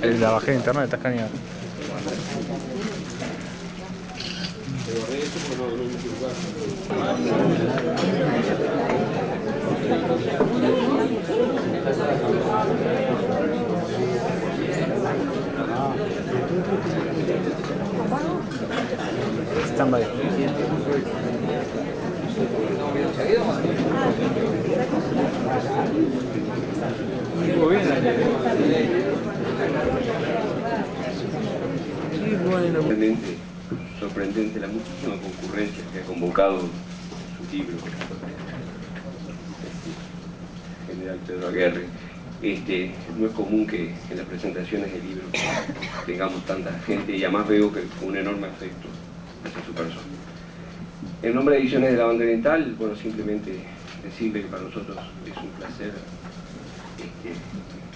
La bajé de internet, está escaneado. Stand-by. Muy bien. Sorprendente la muchísima concurrencia que ha convocado su libro, General Pedro Aguerre. No es común que en las presentaciones de libros tengamos tanta gente, y además veo que con un enorme afecto hacia su persona. En nombre de Ediciones de la Banda Oriental, bueno, simplemente decirle que para nosotros es un placer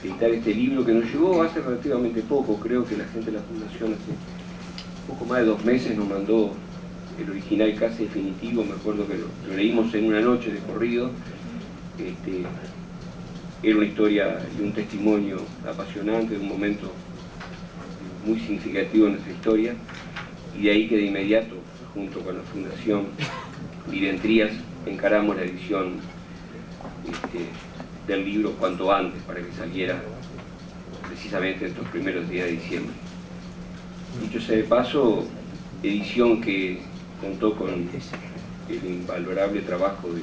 editar este libro que nos llegó hace relativamente poco. Creo que la gente de la Fundación hace poco más de 2 meses nos mandó el original casi definitivo. Me acuerdo que lo leímos en una noche de corrido. Era una historia y un testimonio apasionante de un momento muy significativo en nuestra historia, y de ahí que de inmediato, junto con la Fundación Videntrías, encaramos la edición del libro cuanto antes, para que saliera precisamente estos primeros días de diciembre. Dicho sea de paso, edición que contó con el invalorable trabajo de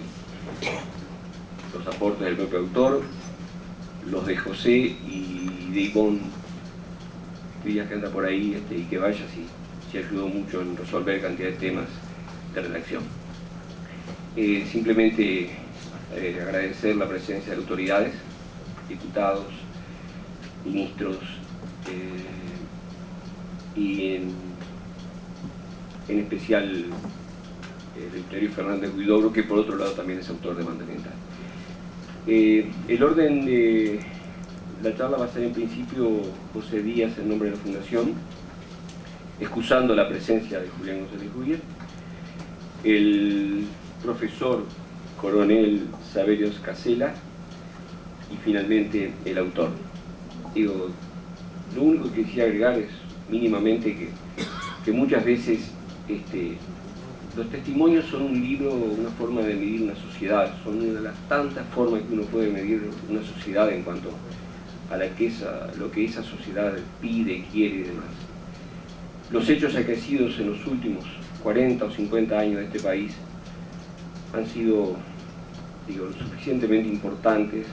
los aportes del propio autor, los de José y de Ivonne Villas, que anda por ahí, y que vaya, si ayudó mucho en resolver cantidad de temas de redacción. Simplemente agradecer la presencia de autoridades, diputados, ministros, y en especial el Euterio Fernández Huidobro, que por otro lado también es autor de Banda Oriental. El orden de la charla va a ser en principio José Díaz en nombre de la Fundación, excusando la presencia de Julián González Ruiz, el profesor coronel Saberios Casela y finalmente el autor. Lo único que quisiera agregar es mínimamente que muchas veces los testimonios son un libro, una forma de medir una sociedad, son una de las tantas formas que uno puede medir una sociedad en cuanto a lo que esa sociedad pide, quiere y demás. Los hechos acaecidos en los últimos 40 o 50 años de este país han sido, lo suficientemente importantes,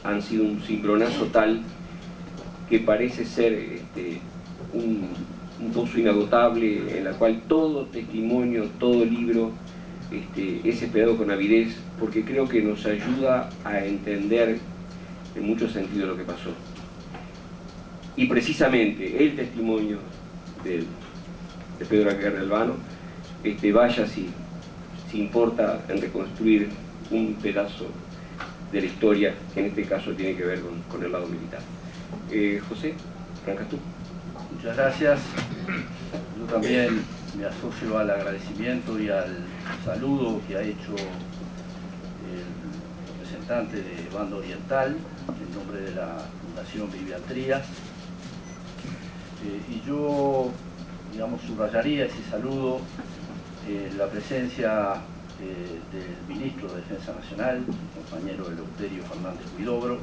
han sido un cimbronazo tal que parece ser un pozo inagotable en la cual todo testimonio, todo libro es esperado con avidez, porque creo que nos ayuda a entender en muchos sentidos lo que pasó. Y precisamente el testimonio de Pedro Aguerre Albano vaya si importa en reconstruir un pedazo de la historia que en este caso tiene que ver con el lado militar. José, arrancas tú. Muchas gracias. Yo también me asocio al agradecimiento y al saludo que ha hecho el representante de Banda Oriental en nombre de la Fundación Videntrías. Y yo, subrayaría ese saludo en la presencia del ministro de Defensa Nacional, el compañero Euterio Fernández Huidobro,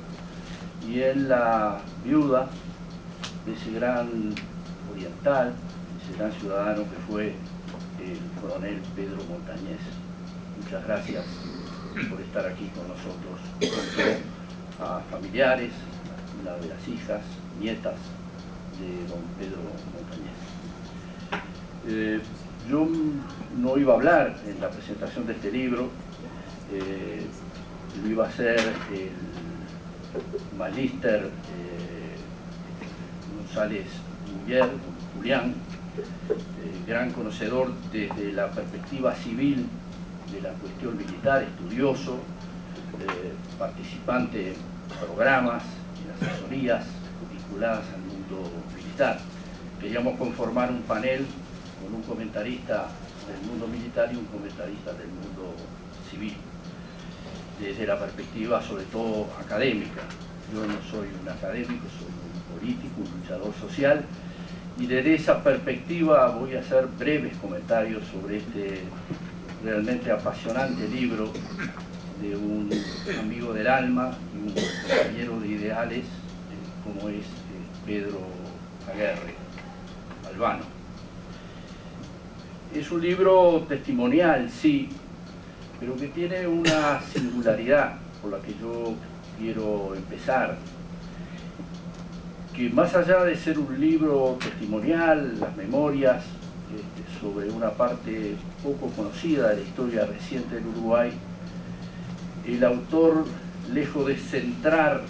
y en la viuda de ese gran oriental, ese gran ciudadano que fue el coronel Pedro Montañés. Muchas gracias por estar aquí con nosotros, junto a familiares, una de las hijas, nietas de don Pedro Montañés. Yo no iba a hablar en la presentación de este libro, lo iba a hacer el magíster González Muller, Julián, gran conocedor desde la perspectiva civil de la cuestión militar, estudioso, participante en programas, en asesorías vinculadas al mundo militar. Queríamos conformar un panel con un comentarista del mundo militar y un comentarista del mundo civil, desde la perspectiva sobre todo académica. Yo no soy un académico, soy un político, un luchador social, y desde esa perspectiva voy a hacer breves comentarios sobre este realmente apasionante libro de un amigo del alma y un compañero de ideales como es Pedro Aguerre, Albano. Es un libro testimonial, sí, pero que tiene una singularidad por la que yo quiero empezar, que más allá de ser un libro testimonial, las memorias sobre una parte poco conocida de la historia reciente del Uruguay, el autor, lejos de centrar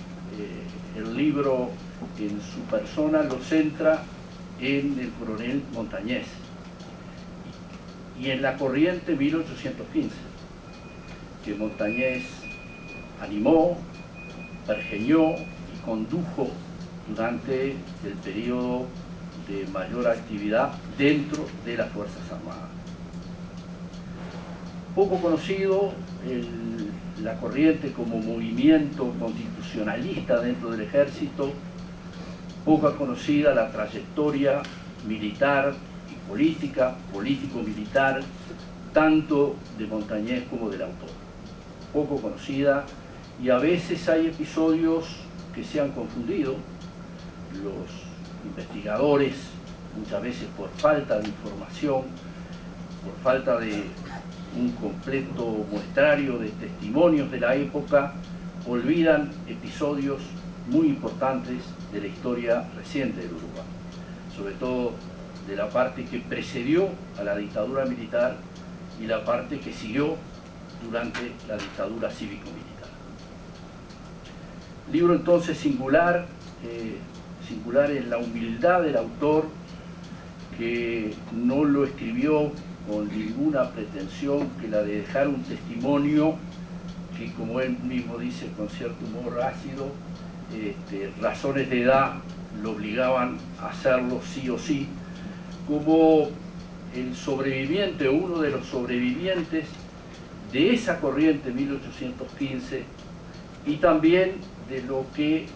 el libro en su persona, lo centra en el coronel Montañés y en la corriente 1815, que Montañés animó, pergeñó y condujo durante el periodo de mayor actividad dentro de las Fuerzas Armadas. Poco conocido la corriente como movimiento constitucionalista dentro del ejército, poco conocida la trayectoria militar y política, político-militar, tanto de Montañés como del autor. Poco conocida, y a veces hay episodios que se han confundido. Los investigadores, muchas veces por falta de información, por falta de un completo muestrario de testimonios de la época, olvidan episodios muy importantes de la historia reciente del Uruguay, sobre todo de la parte que precedió a la dictadura militar y la parte que siguió durante la dictadura cívico-militar. Libro entonces singular, singular en la humildad del autor, que no lo escribió con ninguna pretensión que la de dejar un testimonio que, como él mismo dice con cierto humor ácido, razones de edad lo obligaban a hacerlo sí o sí, como el sobreviviente o uno de los sobrevivientes de esa corriente 1815 y también de lo que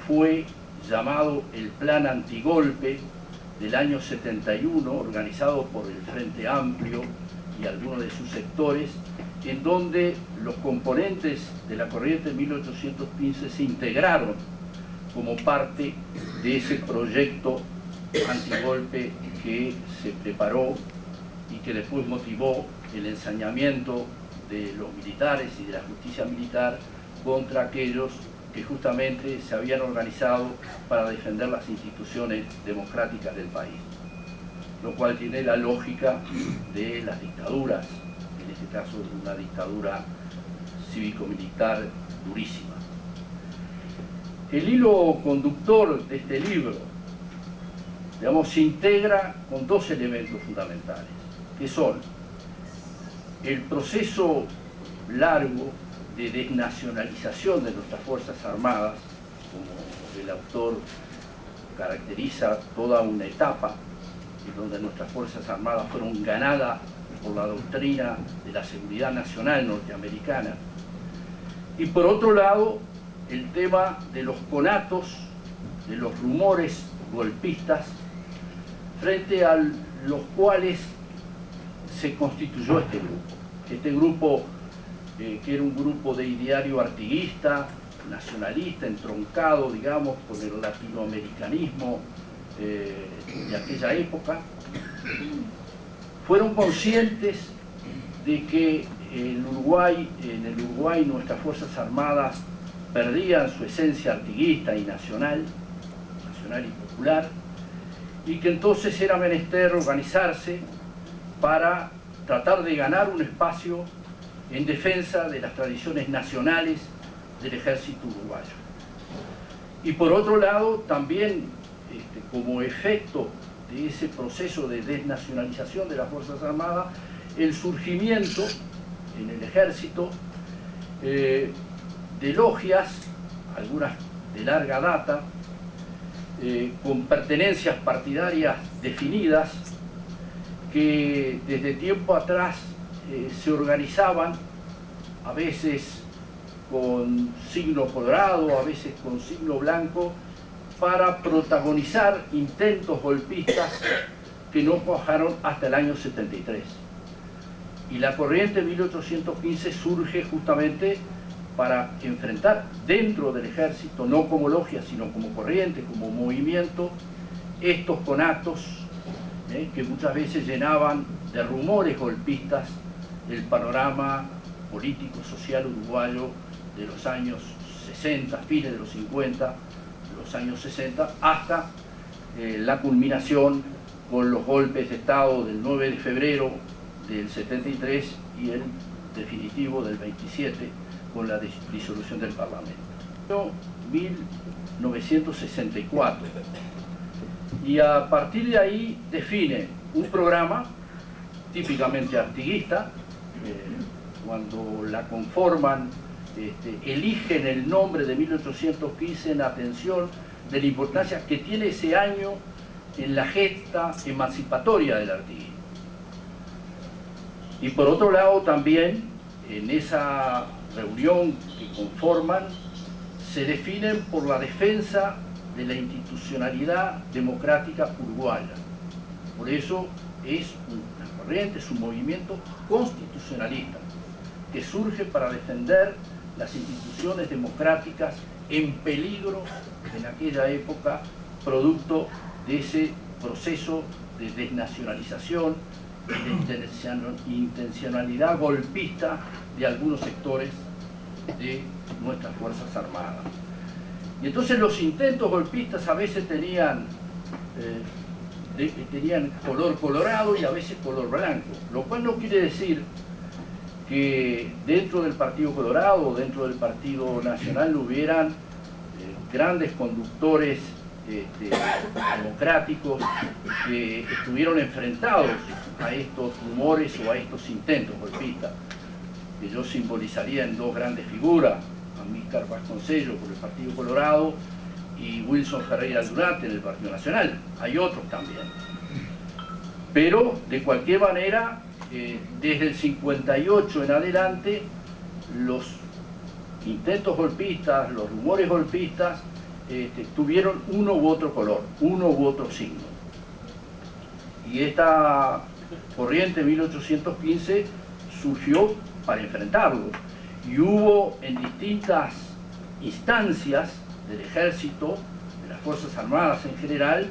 fue llamado el Plan Antigolpe del año 71, organizado por el Frente Amplio y algunos de sus sectores, en donde los componentes de la corriente 1815 se integraron como parte de ese proyecto antigolpe que se preparó y que después motivó el ensañamiento de los militares y de la justicia militar contra aquellos que justamente se habían organizado para defender las instituciones democráticas del país, lo cual tiene la lógica de las dictaduras, en este caso una dictadura cívico-militar durísima. El hilo conductor de este libro, digamos, se integra con dos elementos fundamentales, que son el proceso largo de desnacionalización de nuestras Fuerzas Armadas, como el autor caracteriza toda una etapa en donde nuestras Fuerzas Armadas fueron ganadas por la doctrina de la seguridad nacional norteamericana, y por otro lado el tema de los conatos, de los rumores golpistas, frente a los cuales se constituyó este grupo que era un grupo de ideario artiguista, nacionalista, entroncado, digamos, con el latinoamericanismo de aquella época. Fueron conscientes de que en el Uruguay nuestras Fuerzas Armadas perdían su esencia artiguista y nacional y popular, y que entonces era menester organizarse para tratar de ganar un espacio en defensa de las tradiciones nacionales del ejército uruguayo. Y por otro lado, también como efecto de ese proceso de desnacionalización de las Fuerzas Armadas, el surgimiento en el ejército de logias, algunas de larga data, con pertenencias partidarias definidas, que desde tiempo atrás se organizaban, a veces con signo colorado, a veces con signo blanco, para protagonizar intentos golpistas que no cuajaron hasta el año 73. Y la corriente 1815 surge justamente para enfrentar dentro del ejército, no como logia, sino como corriente, como movimiento, estos conatos que muchas veces llenaban de rumores golpistas el panorama político, social uruguayo de los años 60, fines de los 50, los años 60, hasta la culminación con los golpes de Estado del 9 de febrero del 73 y el definitivo del 27 con la disolución del Parlamento. 1964. Y a partir de ahí define un programa típicamente artiguista. Cuando la conforman, eligen el nombre de 1815 en atención de la importancia que tiene ese año en la gesta emancipatoria del artiguismo. Y por otro lado también en esa reunión que conforman se definen por la defensa de la institucionalidad democrática uruguaya. Por eso es una corriente, es un movimiento constitucionalista que surge para defender las instituciones democráticas en peligro en aquella época, producto de ese proceso de desnacionalización y de intencionalidad golpista de algunos sectores de nuestras Fuerzas Armadas. Y entonces los intentos golpistas a veces tenían color colorado y a veces color blanco, lo cual no quiere decir que dentro del Partido Colorado o dentro del Partido Nacional hubieran grandes conductores democráticos que estuvieron enfrentados a estos rumores o a estos intentos golpistas, que yo simbolizaría en dos grandes figuras: Amílcar Vasconcellos por el Partido Colorado y Wilson Ferreira Durante en el Partido Nacional. Hay otros también. Pero, de cualquier manera, desde el 58 en adelante, los intentos golpistas, los rumores golpistas, tuvieron uno u otro color, uno u otro signo. Y esta corriente 1815 surgió para enfrentarlo. Y hubo en distintas instancias del ejército, de las Fuerzas Armadas en general,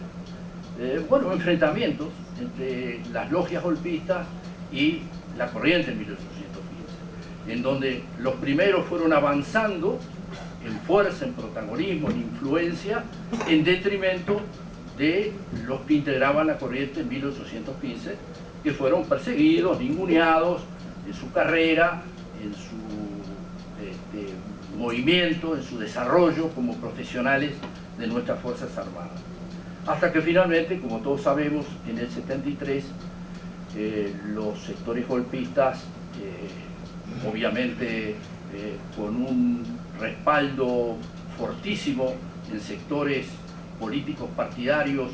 enfrentamientos entre las logias golpistas y la corriente en 1815, en donde los primeros fueron avanzando en fuerza, en protagonismo, en influencia, en detrimento de los que integraban la corriente en 1815, que fueron perseguidos, ninguneados en su carrera, en su movimiento, en su desarrollo como profesionales de nuestras Fuerzas Armadas. Hasta que finalmente, como todos sabemos, en el 73, los sectores golpistas, obviamente con un respaldo fortísimo en sectores políticos partidarios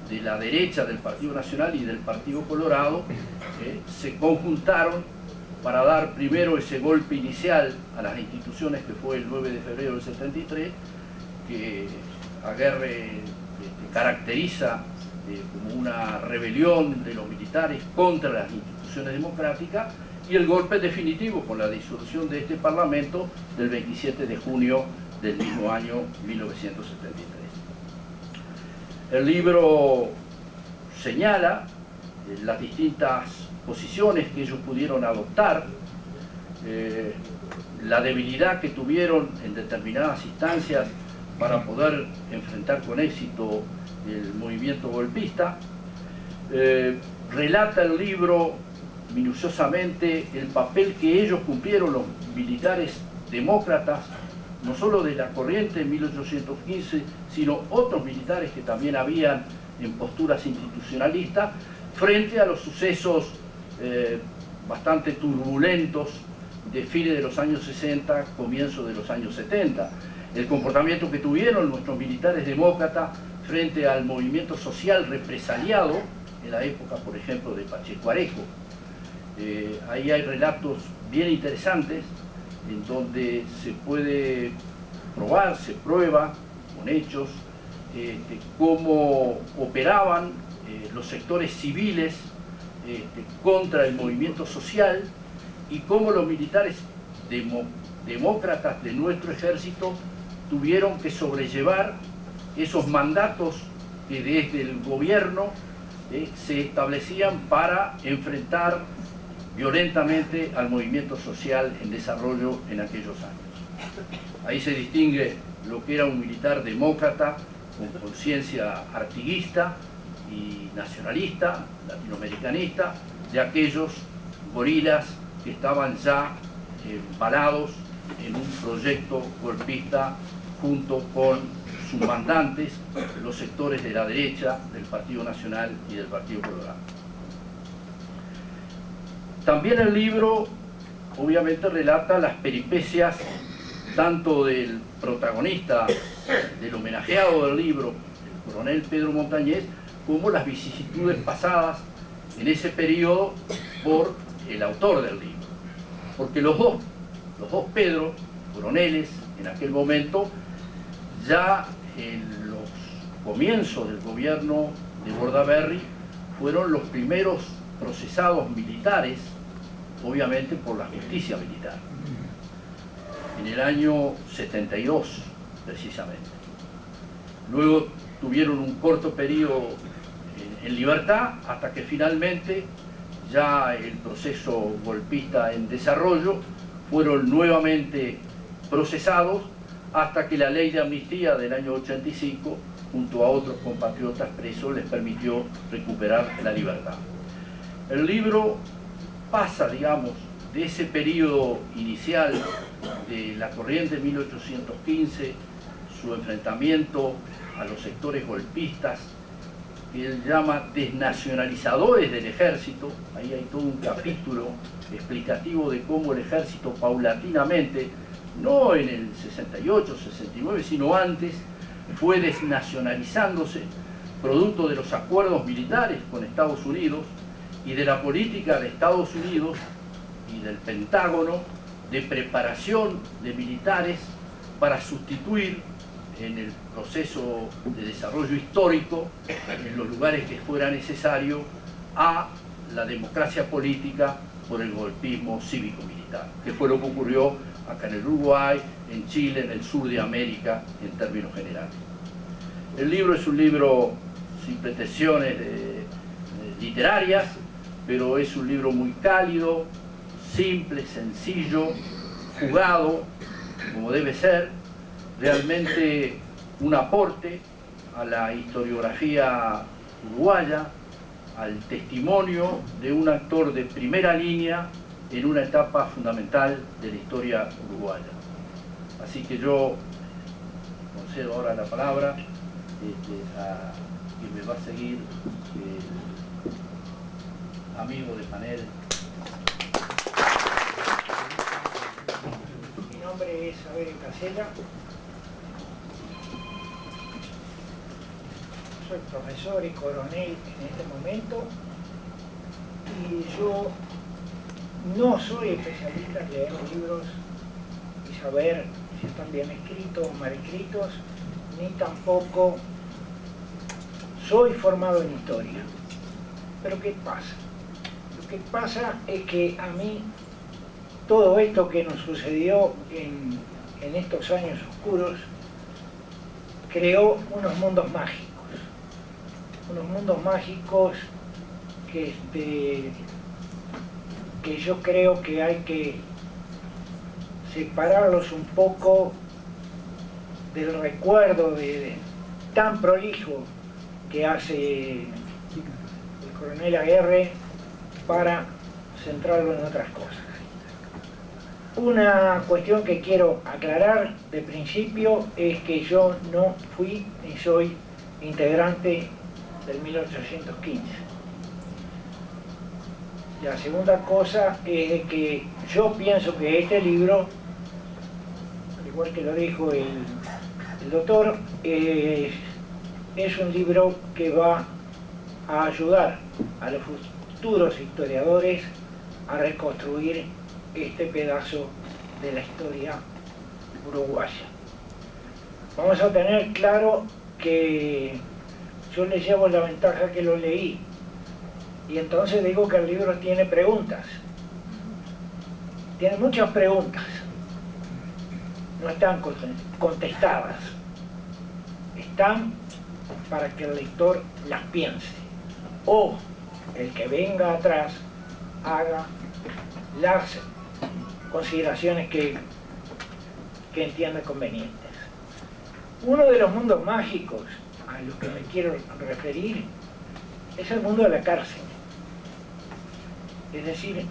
de la derecha del Partido Nacional y del Partido Colorado, se conjuntaron para dar primero ese golpe inicial a las instituciones, que fue el 9 de febrero del 73, que Aguerre caracteriza como una rebelión de los militares contra las instituciones democráticas, y el golpe definitivo con la disolución de este Parlamento del 27 de junio del mismo año 1973. El libro señala las distintas posiciones que ellos pudieron adoptar, la debilidad que tuvieron en determinadas instancias para poder enfrentar con éxito el movimiento golpista. Relata el libro minuciosamente el papel que ellos cumplieron, los militares demócratas, no solo de la corriente en 1815, sino otros militares que también habían en posturas institucionalistas, frente a los sucesos bastante turbulentos de fines de los años 60, comienzo de los años 70. El comportamiento que tuvieron nuestros militares demócratas frente al movimiento social represaliado en la época, por ejemplo, de Pacheco Areco. Ahí hay relatos bien interesantes en donde se puede probar, se prueba con hechos, cómo operaban los sectores civiles contra el movimiento social y cómo los militares demócratas de nuestro ejército tuvieron que sobrellevar esos mandatos que desde el gobierno se establecían para enfrentar violentamente al movimiento social en desarrollo en aquellos años. Ahí se distingue lo que era un militar demócrata con conciencia artiguista y nacionalista, latinoamericanista, de aquellos gorilas que estaban ya embalados en un proyecto golpista junto con sus mandantes, los sectores de la derecha, del Partido Nacional y del Partido Colorado. También el libro obviamente relata las peripecias tanto del protagonista, del homenajeado del libro, el coronel Pedro Montañez, como las vicisitudes pasadas en ese periodo por el autor del libro. Porque los dos Pedro, coroneles, en aquel momento, ya en los comienzos del gobierno de Bordaberry, fueron los primeros procesados militares, obviamente por la justicia militar, en el año 72 precisamente. Luego tuvieron un corto periodo en libertad hasta que finalmente, ya el proceso golpista en desarrollo, fueron nuevamente procesados hasta que la ley de amnistía del año 85, junto a otros compatriotas presos, les permitió recuperar la libertad. El libro pasa, digamos, de ese periodo inicial de la corriente 1815, su enfrentamiento a los sectores golpistas, que él llama desnacionalizadores del ejército. Ahí hay todo un capítulo explicativo de cómo el ejército paulatinamente, no en el 68, 69, sino antes, fue desnacionalizándose, producto de los acuerdos militares con Estados Unidos y de la política de Estados Unidos y del Pentágono de preparación de militares para sustituir en el proceso de desarrollo histórico, en los lugares que fuera necesario, a la democracia política por el golpismo cívico-militar, que fue lo que ocurrió acá en el Uruguay, en Chile, en el sur de América, en términos generales. El libro es un libro sin pretensiones literarias, pero es un libro muy cálido, simple, sencillo, jugado, como debe ser, realmente un aporte a la historiografía uruguaya, al testimonio de un actor de primera línea en una etapa fundamental de la historia uruguaya. Así que yo concedo ahora la palabra a quien me va a seguir, amigo de panel. Mi nombre es Abel Casella. Soy profesor y coronel en este momento, y yo no soy especialista en leer libros y saber si están bien escritos o mal escritos, ni tampoco soy formado en historia. Pero ¿qué pasa? Lo que pasa es que a mí todo esto que nos sucedió en estos años oscuros creó unos mundos mágicos que yo creo que hay que separarlos un poco del recuerdo tan prolijo que hace el coronel Aguerre para centrarlo en otras cosas. Una cuestión que quiero aclarar de principio es que yo no fui ni soy integrante del 1815. La segunda cosa es de que yo pienso que este libro, al igual que lo dijo el doctor, es un libro que va a ayudar a los futuros historiadores a reconstruir este pedazo de la historia uruguaya. Vamos a tener claro que yo le llevo la ventaja que lo leí. Y entonces digo que el libro tiene preguntas. Tiene muchas preguntas. No están contestadas. Están para que el lector las piense. O el que venga atrás haga las consideraciones que entienda convenientes. Uno de los mundos mágicos a los que me quiero referir es el mundo de la cárcel. Es decir,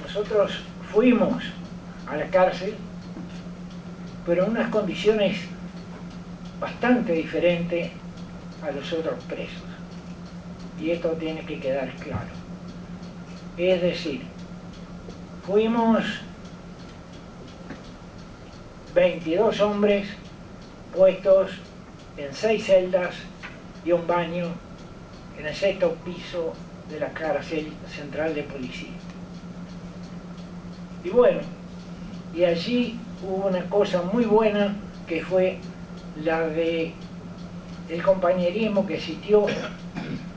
nosotros fuimos a la cárcel, pero en unas condiciones bastante diferentes a los otros presos. Y esto tiene que quedar claro. Es decir, fuimos 22 hombres puestos en 6 celdas y un baño en el 6º piso de la cárcel central de policía. Y bueno, y allí hubo una cosa muy buena que fue la de el compañerismo que existió.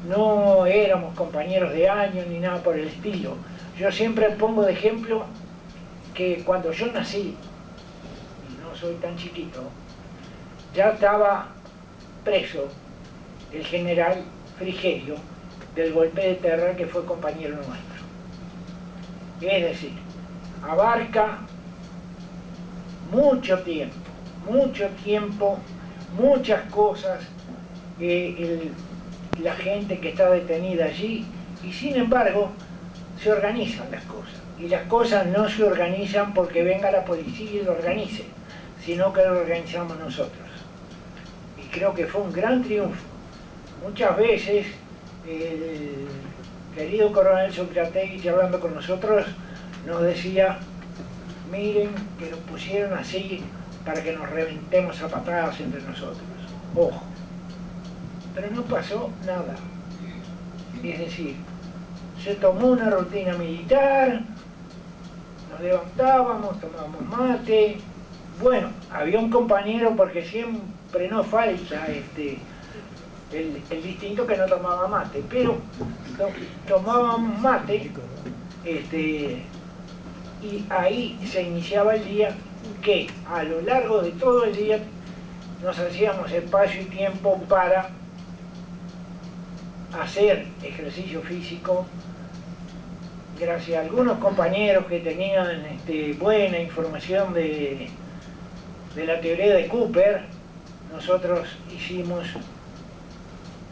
No éramos compañeros de años ni nada por el estilo. Yo siempre pongo de ejemplo que cuando yo nací, y no soy tan chiquito, ya estaba preso el general Frigerio del golpe de terra que fue compañero nuestro. Es decir, abarca mucho tiempo, muchas cosas, la gente que está detenida allí, y sin embargo se organizan las cosas. Y las cosas no se organizan porque venga la policía y lo organice, sino que lo organizamos nosotros. Y creo que fue un gran triunfo. Muchas veces el querido coronel Zuccarelli, hablando con nosotros, nos decía: miren que nos pusieron así para que nos reventemos a patadas entre nosotros. Ojo. Pero no pasó nada. Es decir, se tomó una rutina militar, nos levantábamos, tomábamos mate. Bueno, había un compañero, porque siempre no falta el distinto que no tomaba mate, pero tomábamos mate, y ahí se iniciaba el día, que a lo largo de todo el día nos hacíamos espacio y tiempo para hacer ejercicio físico. Gracias a algunos compañeros que tenían buena información de la teoría de Cooper, nosotros hicimos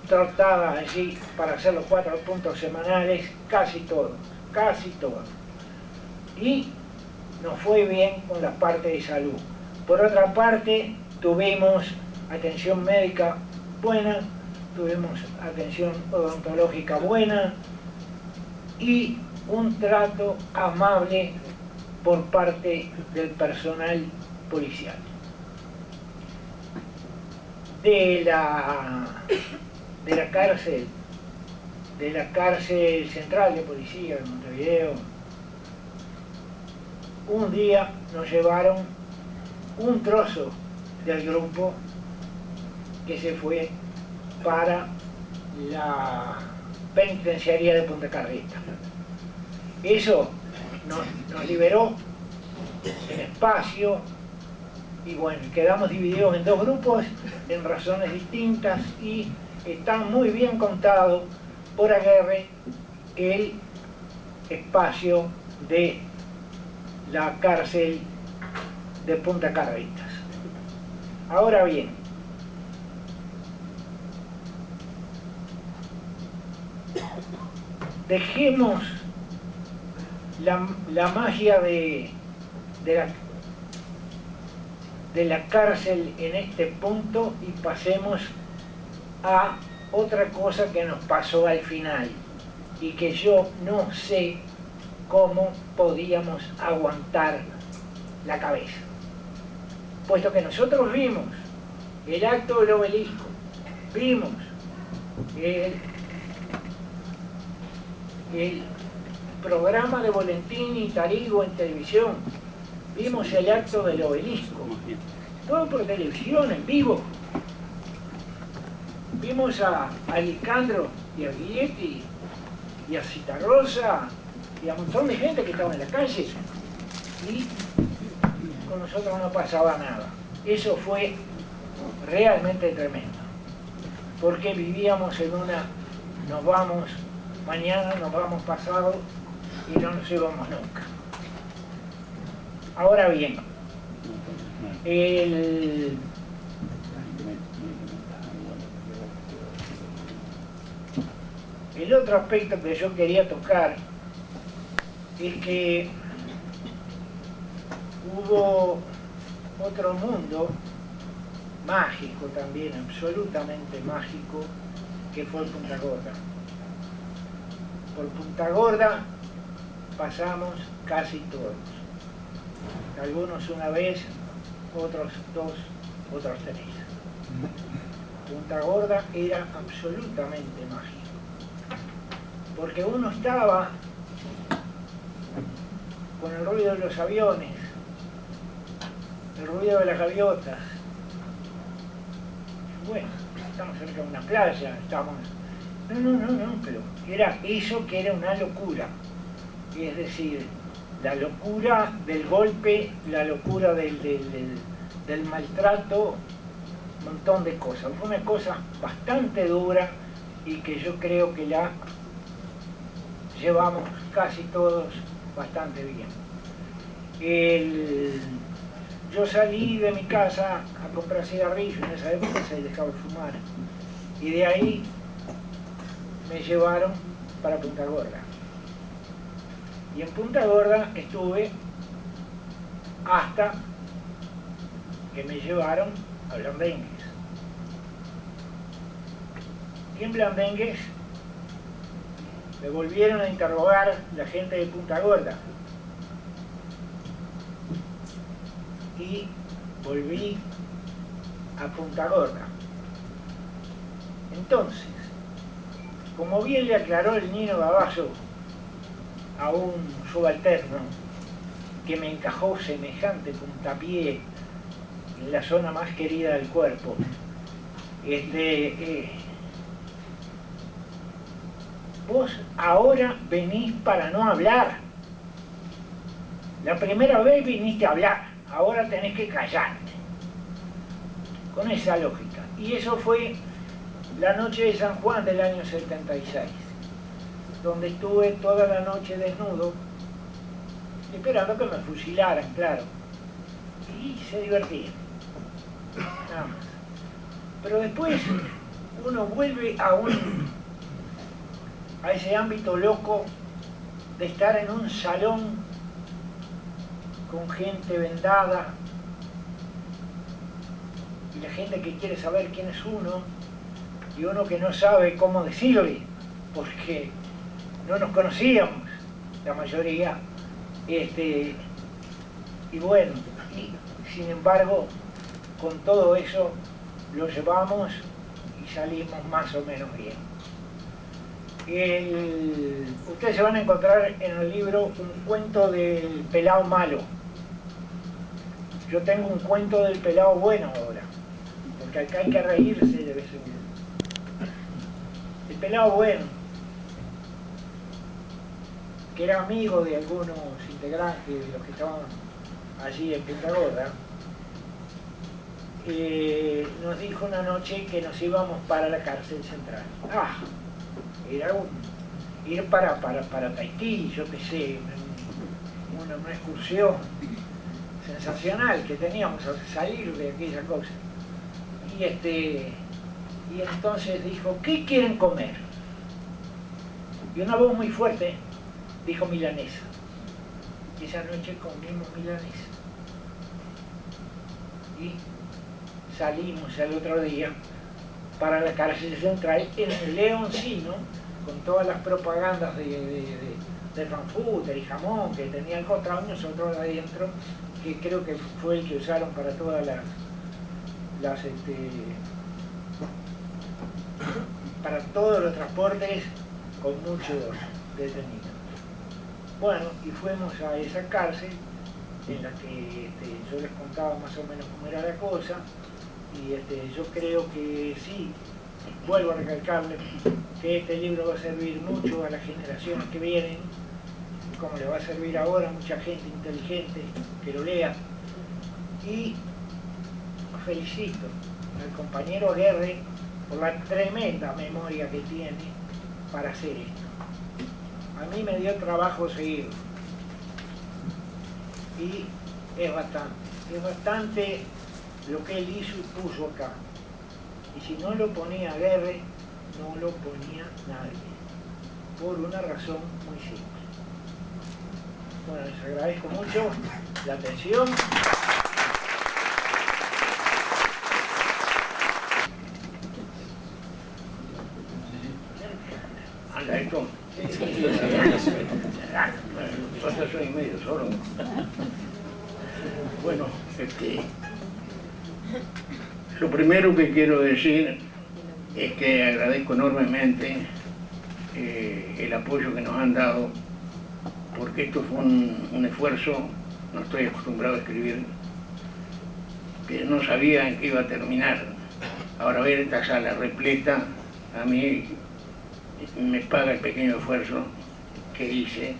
trotadas allí para hacer los 4 puntos semanales, casi todos. Y nos fue bien con la parte de salud. Por otra parte, tuvimos atención médica buena, tuvimos atención odontológica buena y un trato amable por parte del personal policial. De la cárcel central de policía de Montevideo, un día nos llevaron un trozo del grupo que se fue para la penitenciaría de Punta Carreta. Eso nos liberó el espacio y bueno, quedamos divididos en 2 grupos en razones distintas, y está muy bien contado por Aguerre el espacio de la cárcel de Punta Carretas. Ahora bien, dejemos la magia de la cárcel en este punto y pasemos a otra cosa que nos pasó al final y que yo no sé cómo podíamos aguantar la cabeza, puesto que nosotros vimos el acto del Obelisco, vimos el programa de Boletín y Tarigo en televisión, vimos el acto del Obelisco, todo por televisión, en vivo. vimos a Alicandro y a Guilletti y a Citarrosa y a un montón de gente que estaba en la calle y con nosotros no pasaba nada. Eso fue realmente tremendo, porque vivíamos en una, nos vamos mañana, nos vamos pasado y no nos íbamos nunca. Ahora bien, el otro aspecto que yo quería tocar es que hubo otro mundo mágico también, absolutamente mágico, que fue Punta Gorda. Por Punta Gorda pasamos casi todos. Algunos una vez, otros dos, otros tres. Punta Gorda era absolutamente mágico, porque uno estaba con el ruido de los aviones, el ruido de las gaviotas. Bueno, estamos cerca de una playa, estamos... No, pero era eso que era una locura. Es decir, la locura del golpe, la locura del maltrato, un montón de cosas. Fue una cosa bastante dura y que yo creo que la llevamos casi todos bastante bien. Yo salí de mi casa a comprar cigarrillos, en esa época se dejaba fumar, y de ahí me llevaron para Punta Gorda. Y en Punta Gorda estuve hasta que me llevaron a Blandengues. Y en Blandengues me volvieron a interrogar la gente de Punta Gorda. Y volví a Punta Gorda. Entonces, como bien le aclaró el Nino Gabazo a un subalterno que me encajó semejante puntapié en la zona más querida del cuerpo, vos ahora venís para no hablar. La primera vez viniste a hablar, ahora tenés que callarte. Con esa lógica. Y eso fue la noche de San Juan del año 76, donde estuve toda la noche desnudo, esperando que me fusilaran, claro. Y se divertían. Nada más. Pero después uno vuelve a ese ámbito loco de estar en un salón con gente vendada y la gente que quiere saber quién es uno y uno que no sabe cómo decirle porque no nos conocíamos la mayoría, y bueno, y sin embargo con todo eso lo llevamos y salimos más o menos bien. Ustedes se van a encontrar en el libro un cuento del pelao malo. Yo tengo un cuento del pelao bueno ahora, porque acá hay que reírse de vez en cuando. El pelao bueno, que era amigo de algunos integrantes de los que estaban allí en Punta Gorda, nos dijo una noche que nos íbamos para la cárcel central. Era ir para Tahití, yo qué sé, una excursión sensacional que teníamos a salir de aquella cosa. Y entonces dijo, ¿qué quieren comer? Y una voz muy fuerte dijo milanesa. Y esa noche comimos milanesa. Y salimos al otro día para la cárcel central en el Leoncino, con todas las propagandas de Frankfurter y jamón que tenía el costado, nosotros adentro, que creo que fue el que usaron para todas para todos los transportes con muchos detenidos. Bueno, y fuimos a esa cárcel en la que yo les contaba más o menos cómo era la cosa, y yo creo que sí, vuelvo a recalcarle que este libro va a servir mucho a las generaciones que vienen, como le va a servir ahora a mucha gente inteligente que lo lea. Y felicito al compañero Aguerre por la tremenda memoria que tiene para hacer esto. A mí me dio trabajo seguirlo. Y es bastante lo que él hizo y puso acá. Y si no lo ponía Aguerre, no lo ponía nadie, por una razón muy simple. Bueno, les agradezco mucho la atención. Anda, esto. Pasa soy medio solo. Bueno, lo primero que quiero decir es que agradezco enormemente el apoyo que nos han dado, porque esto fue un esfuerzo. No estoy acostumbrado a escribir, que no sabía en qué iba a terminar. Ahora ver esta sala repleta, a mí me paga el pequeño esfuerzo que hice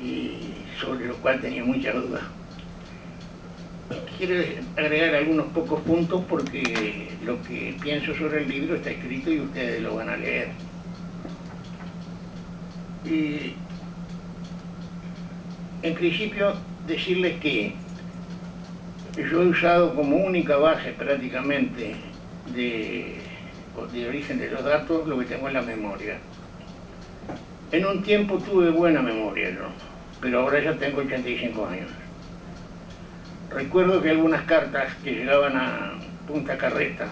y sobre lo cual tenía muchas dudas. Quiero agregar algunos pocos puntos porque lo que pienso sobre el libro está escrito y ustedes lo van a leer. Y en principio decirles que yo he usado como única base prácticamente de origen de los datos lo que tengo en la memoria. En un tiempo tuve buena memoria yo, pero ahora ya tengo 85 años. Recuerdo que algunas cartas que llegaban a Punta Carreta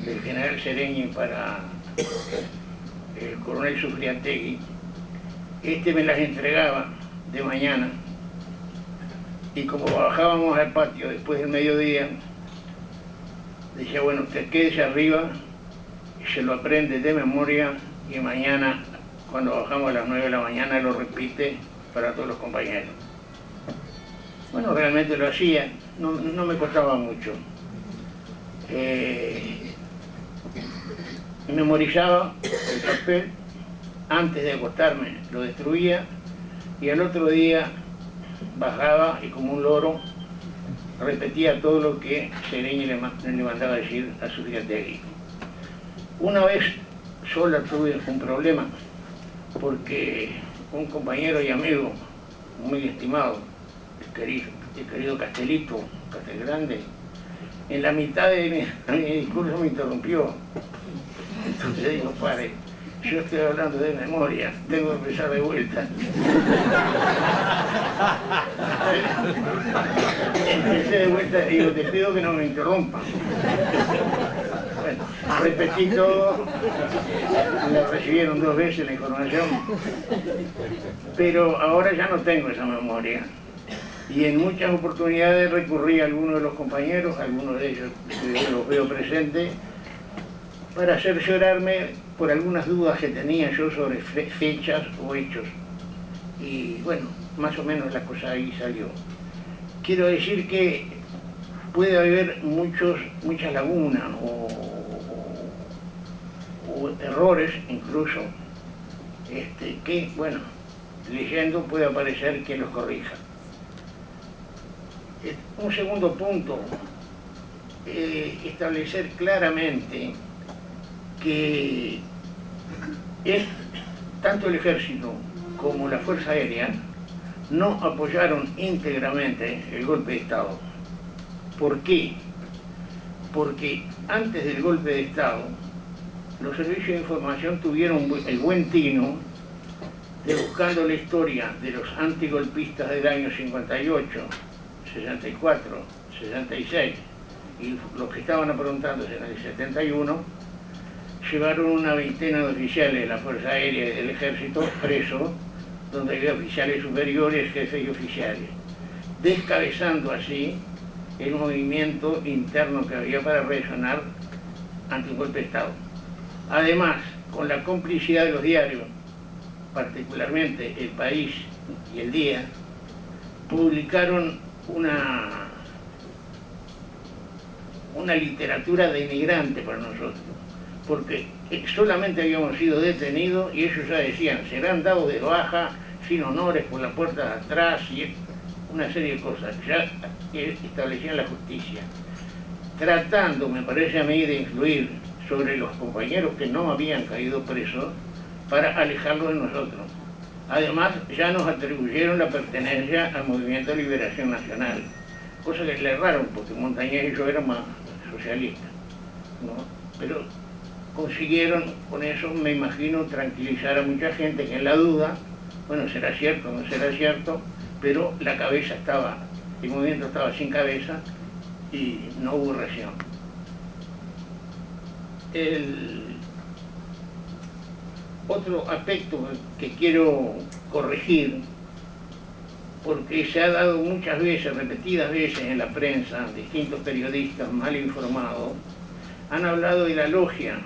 del general Sereñi para el coronel Sufriategui, me las entregaba de mañana, y como bajábamos al patio después del mediodía, decía, bueno, usted quédese arriba, se lo aprende de memoria y mañana, cuando bajamos a las 9 de la mañana, lo repite para todos los compañeros. Bueno, realmente lo hacía, no me costaba mucho. Memorizaba el papel, antes de acostarme lo destruía y al otro día bajaba y como un loro repetía todo lo que Sereñi le mandaba decir a Sufriategui. Una vez sola tuve un problema porque un compañero y amigo muy estimado, el querido Castelito, Castelgrande, en la mitad de mi discurso me interrumpió. Entonces digo, pare, yo estoy hablando de memoria, tengo que empezar de vuelta. Empecé de vuelta y digo, te pido que no me interrumpan. Bueno, repetí todo, me recibieron 2 veces la información, pero ahora ya no tengo esa memoria. Y en muchas oportunidades recurrí a algunos de los compañeros, algunos de ellos los veo presentes, para cerciorarme por algunas dudas que tenía yo sobre fechas o hechos. Y bueno, más o menos la cosa ahí salió. Quiero decir que puede haber muchas lagunas o errores incluso, que, bueno, leyendo puede aparecer que los corrija. Un segundo punto, establecer claramente que tanto el Ejército como la Fuerza Aérea no apoyaron íntegramente el golpe de Estado. ¿Por qué? Porque antes del golpe de Estado, los servicios de información tuvieron el buen tino de, buscando la historia de los antigolpistas del año 58, 64, 66 y los que estaban aprontándose en el 71, llevaron una veintena de oficiales de la Fuerza Aérea y del Ejército presos, donde había oficiales superiores, jefes y oficiales, descabezando así el movimiento interno que había para reaccionar ante un golpe de Estado. Además, con la complicidad de los diarios, particularmente El País y El Día, publicaron una literatura denigrante para nosotros, porque solamente habíamos sido detenidos y ellos ya decían, serán dados de baja sin honores por la puerta de atrás y una serie de cosas, ya establecían la justicia, tratando, me parece a mí, de influir sobre los compañeros que no habían caído presos para alejarlos de nosotros. Además, ya nos atribuyeron la pertenencia al Movimiento de Liberación Nacional, cosa que le erraron porque Montañés y yo éramos socialistas, ¿no? Pero consiguieron con eso, me imagino, tranquilizar a mucha gente que en la duda, bueno, será cierto, no será cierto, pero la cabeza estaba, el movimiento estaba sin cabeza y no hubo reacción. El otro aspecto que quiero corregir, porque se ha dado muchas veces, repetidas veces en la prensa, distintos periodistas mal informados, han hablado de la logia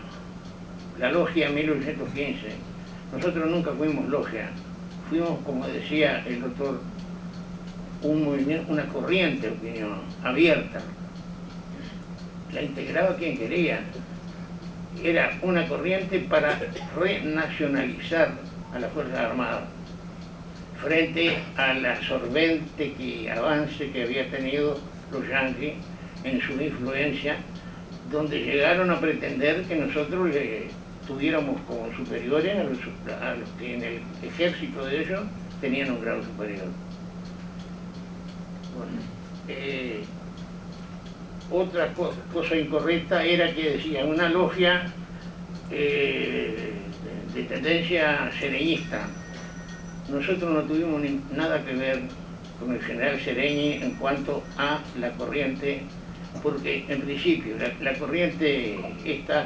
1915. Nosotros nunca fuimos logia, fuimos, como decía el doctor, un movimiento, una corriente de opinión abierta. La integraba quien quería. Era una corriente para renacionalizar a las Fuerzas Armadas frente a la absorbente avance que había tenido los yanquis en su influencia, donde llegaron a pretender que nosotros le tuviéramos como superiores a los que en el ejército de ellos tenían un grado superior. Bueno, otra cosa incorrecta era que decía una logia de tendencia sereñista. Nosotros no tuvimos nada que ver con el general Sereñi en cuanto a la corriente, porque en principio la corriente esta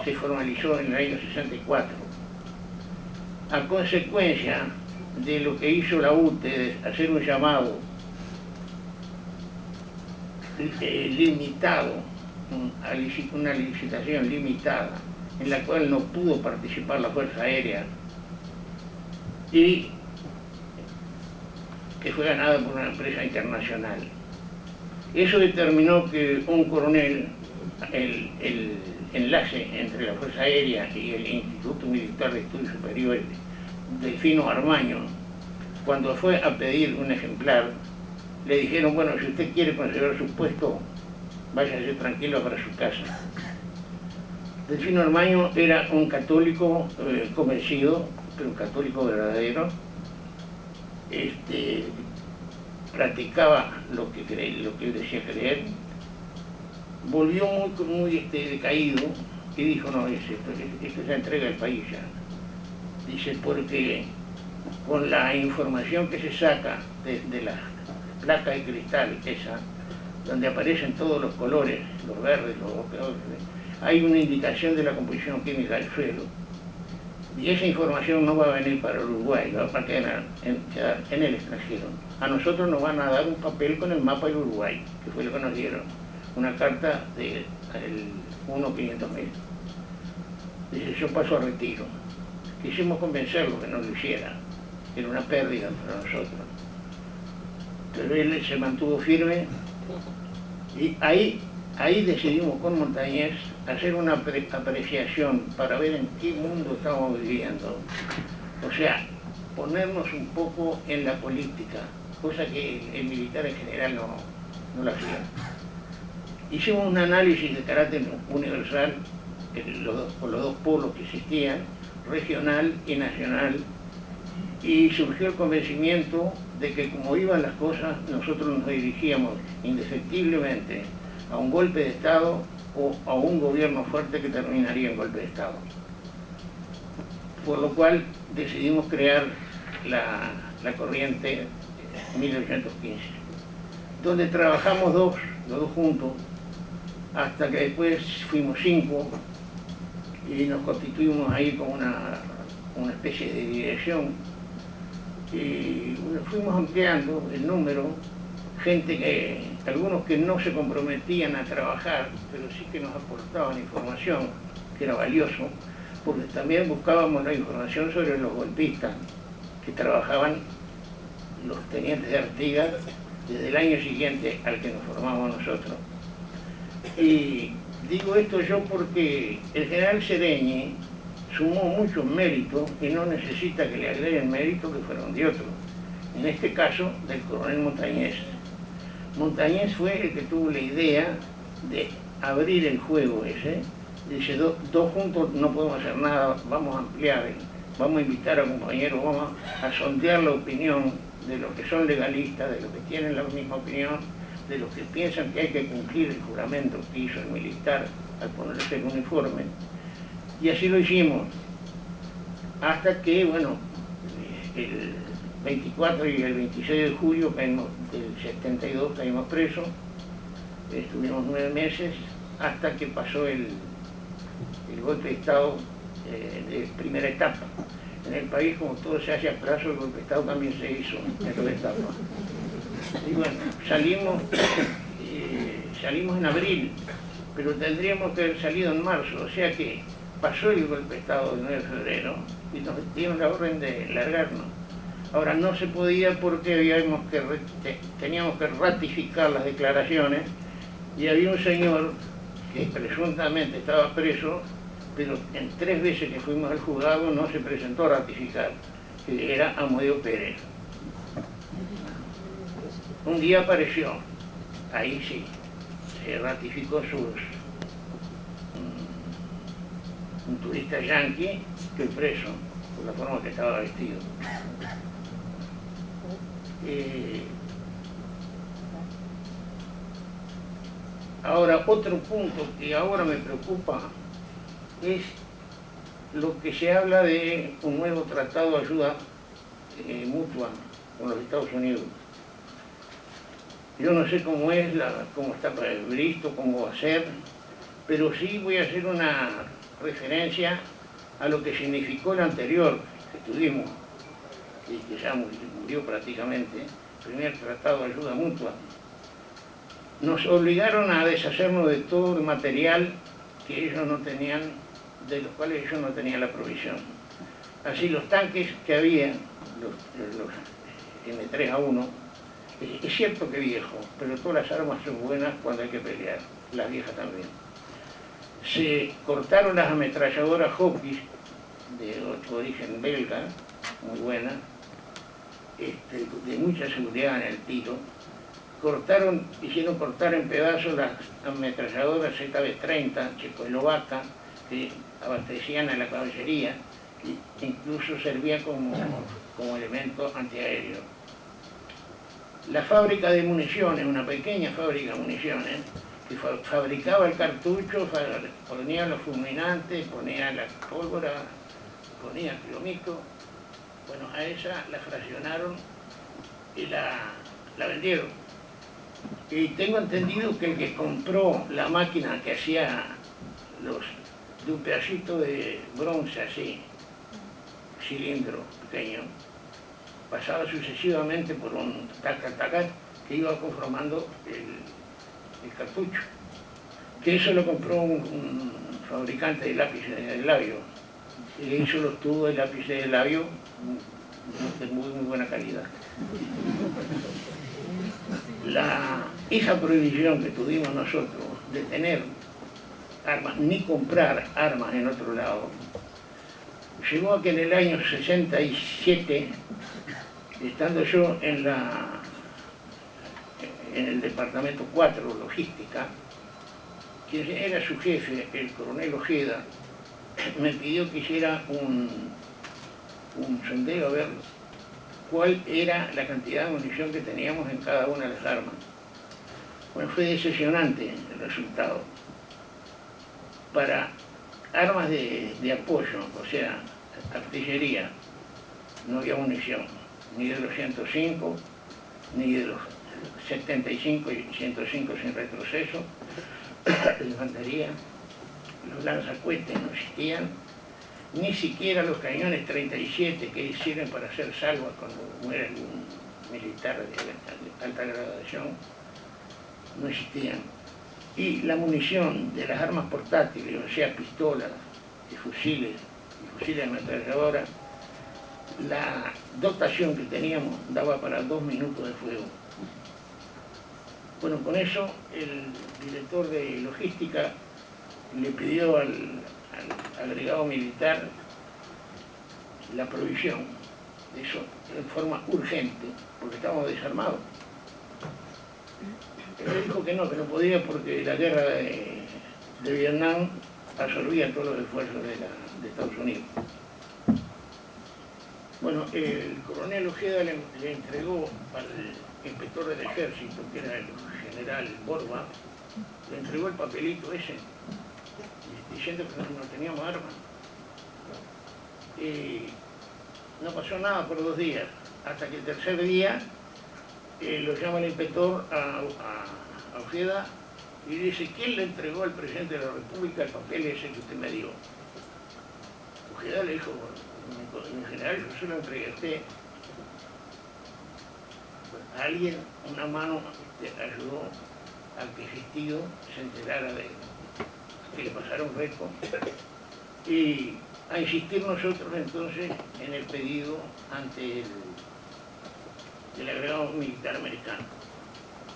se formalizó en el año 64. A consecuencia de lo que hizo la UTE, de hacer un llamado limitado, una licitación limitada, en la cual no pudo participar la Fuerza Aérea, y que fue ganada por una empresa internacional. Eso determinó que un coronel, el enlace entre la Fuerza Aérea y el Instituto Militar de Estudios Superiores, Delfino Armaño, cuando fue a pedir un ejemplar, le dijeron, bueno, si usted quiere conservar su puesto, váyase tranquilo para su casa. Delfino Armaño era un católico convencido, pero un católico verdadero, practicaba lo que él decía creer, volvió muy decaído y dijo, no, esto ya entrega el país ya. Dice, porque con la información que se saca de la placa de cristal esa, donde aparecen todos los colores, los verdes, los rojos, hay una indicación de la composición química del suelo. Y esa información no va a venir para Uruguay, va a quedar en el extranjero. A nosotros nos van a dar un papel con el mapa del Uruguay, que fue lo que nos dieron. Una carta del 1.500.000. Dice, yo paso a retiro. Quisimos convencerlo que no lo hiciera. Era una pérdida para nosotros. Pero él se mantuvo firme y ahí decidimos con Montañés hacer una apreciación para ver en qué mundo estamos viviendo. O sea, ponernos un poco en la política, cosa que el militar en general no lo hacía. Hicimos un análisis de carácter universal por los dos polos que existían, regional y nacional, y surgió el convencimiento de que como iban las cosas, nosotros nos dirigíamos indefectiblemente a un golpe de Estado o a un gobierno fuerte que terminaría en golpe de Estado. Por lo cual decidimos crear la corriente 1815, donde trabajamos los dos juntos, hasta que después fuimos 5 y nos constituimos ahí como una especie de dirección, y fuimos ampliando el número, algunos que no se comprometían a trabajar, pero sí que nos aportaban información, que era valioso, porque también buscábamos la información sobre los golpistas que trabajaban los tenientes de Artigas desde el año siguiente al que nos formamos nosotros. Y Digo esto yo porque el general Sereñi sumó muchos méritos y no necesita que le agreguen méritos que fueron de otros. En este caso, del coronel Montañés. Montañés fue el que tuvo la idea de abrir el juego ese. Dice, dos juntos no podemos hacer nada, vamos a ampliar, vamos a invitar a compañeros, vamos a sondear la opinión de los que son legalistas, de los que tienen la misma opinión, de los que piensan que hay que cumplir el juramento que hizo el militar al ponerse el uniforme. Y así lo hicimos, hasta que, bueno, el 24 y el 26 de julio del 72 caímos presos, estuvimos 9 meses, hasta que pasó el golpe de Estado de primera etapa. En el país, como todo se hace a plazo, el golpe de Estado también se hizo en dos etapas. Y bueno, salimos en abril, pero tendríamos que haber salido en marzo, o sea que pasó el golpe de Estado del 9 de febrero y nos dieron la orden de largarnos. Ahora no se podía porque teníamos que ratificar las declaraciones y había un señor que presuntamente estaba preso, pero en 3 veces que fuimos al juzgado no se presentó a ratificar, que era Amodeo Pérez. Un día apareció, ahí sí, se ratificó un turista yanqui que preso, por la forma que estaba vestido. Ahora, otro punto que ahora me preocupa es lo que se habla de un nuevo tratado de ayuda mutua con los Estados Unidos. Yo no sé cómo está previsto, cómo va a ser, pero sí voy a hacer una referencia a lo que significó el anterior que tuvimos, y que ya murió prácticamente, el primer tratado de ayuda mutua. Nos obligaron a deshacernos de todo el material que ellos no tenían, de los cuales ellos no tenían la provisión. Así los tanques que había, los M3A1, es cierto que viejo, pero todas las armas son buenas cuando hay que pelear, las viejas también. Se cortaron las ametralladoras Hawkins, de origen belga, muy buenas, de mucha seguridad en el tiro. Hicieron cortar en pedazos las ametralladoras ZB-30 checoslovacas que abastecían a la caballería e incluso servía como elemento antiaéreo. La fábrica de municiones, una pequeña fábrica de municiones, que fabricaba el cartucho, ponía los fulminantes, ponía la pólvora, ponía el kilomico. Bueno, a esa la fraccionaron y la vendieron. Y tengo entendido que el que compró la máquina que hacía de un pedacito de bronce así, cilindro pequeño, pasaba sucesivamente por un taca que iba conformando el cartucho. Que eso lo compró un fabricante de lápices de labio. Y le hizo los tubos de lápices de labio de muy buena calidad. Esa prohibición que tuvimos nosotros de tener armas, ni comprar armas en otro lado, llegó a que en el año 67, estando yo en el departamento 4, logística, quien era su jefe, el coronel Ojeda, me pidió que hiciera un sondeo a ver cuál era la cantidad de munición que teníamos en cada una de las armas. Bueno, fue decepcionante el resultado. Para armas de apoyo, o sea, artillería, no había munición, ni de los 105, ni de los 75 y 105 sin retroceso, infantería, los lanzacohetes no existían, ni siquiera los cañones 37 que sirven para hacer salvas cuando muere algún militar de alta graduación, no existían. Y la munición de las armas portátiles, o sea, pistolas y fusiles de ametralladora, la dotación que teníamos daba para 2 minutos de fuego. Bueno, con eso el director de logística le pidió al agregado militar la provisión de eso en forma urgente, porque estábamos desarmados. Él le dijo que no podía porque la guerra de Vietnam absorbía todos los esfuerzos de Estados Unidos. Bueno, el coronel Ojeda le entregó al inspector del ejército, que era el general Borba, le entregó el papelito ese, diciendo que no teníamos armas. Y no pasó nada por 2 días, hasta que el tercer día lo llama el inspector a Ojeda y dice: ¿quién le entregó al presidente de la República el papel ese que usted me dio? Ojeda le dijo: en general, yo se lo entregué a usted. Alguien, una mano, ayudó a que Gestido se enterara de que le pasaron récord y a insistir nosotros entonces en el pedido ante el agregado militar americano.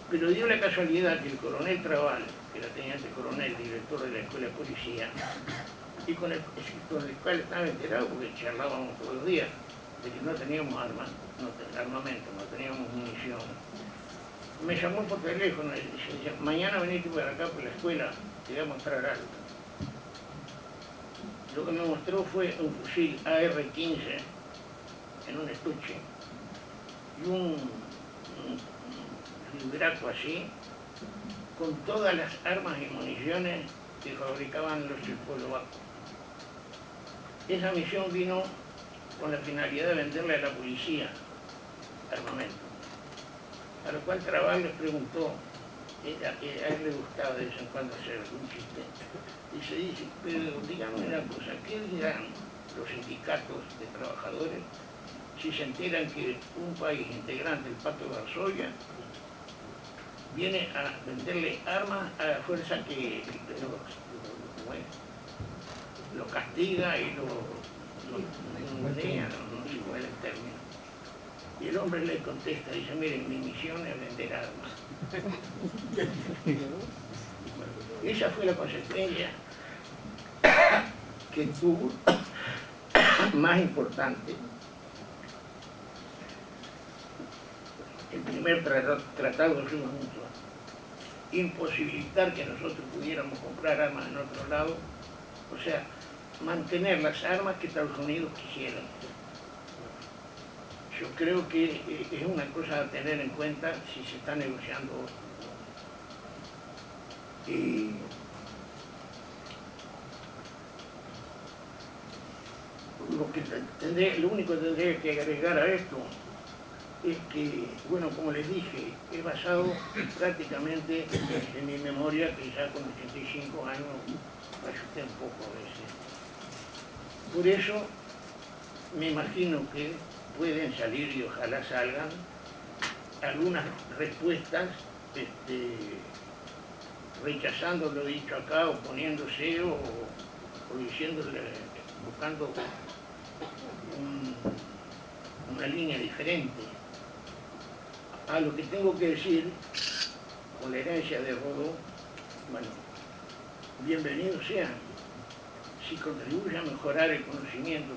Pero dio la casualidad que el coronel Trabal, que era teniente coronel, director de la escuela de policía, y con el cual estaba enterado porque charlábamos todos los días de que no teníamos armas, armamento, no teníamos munición, me llamó por teléfono y dice: mañana venite para acá por la escuela, te voy a mostrar algo. Lo que me mostró fue un fusil AR-15 en un estuche y un libraco así, con todas las armas y municiones que fabricaban los checoslovacos. Esa misión vino con la finalidad de venderle a la policía armamento. A lo cual Trabal les preguntó, a él le gustaba de vez en cuando hacer algún chiste, y se dice: pero díganme una cosa, ¿qué dirán los sindicatos de trabajadores si se enteran que un país integrante del Pacto de Varsovia viene a venderle armas a la fuerza que lo castiga y lo ningunea, no sé cuál es el término? Y el hombre le contesta, dice: miren, mi misión es vender armas. Esa fue la consecuencia que tuvo más importante. El primer tratado de ayuda mutua, imposibilitar que nosotros pudiéramos comprar armas en otro lado, o sea, mantener las armas que Estados Unidos quisieran. Yo creo que es una cosa a tener en cuenta si se está negociando hoy. Y lo único que tendría que agregar a esto es que, bueno, como les dije, he basado prácticamente en mi memoria, que ya con 85 años me asusté un poco a veces. Por eso me imagino que pueden salir, y ojalá salgan, algunas respuestas rechazando lo dicho acá, oponiéndose o diciéndole, buscando una línea diferente. A lo que tengo que decir, con la herencia de Rodó, bueno, bienvenidos sean. Si contribuye a mejorar el conocimiento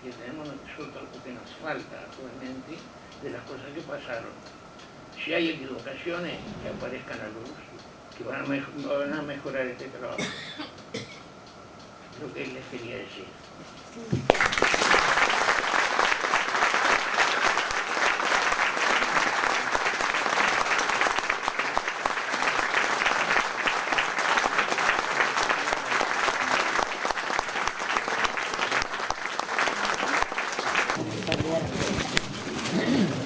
que tenemos nosotros, o que nos falta actualmente, de las cosas que pasaron. Si hay equivocaciones, que aparezcan a luz, que van a mejorar este trabajo. Lo que les quería decir. Cambiar.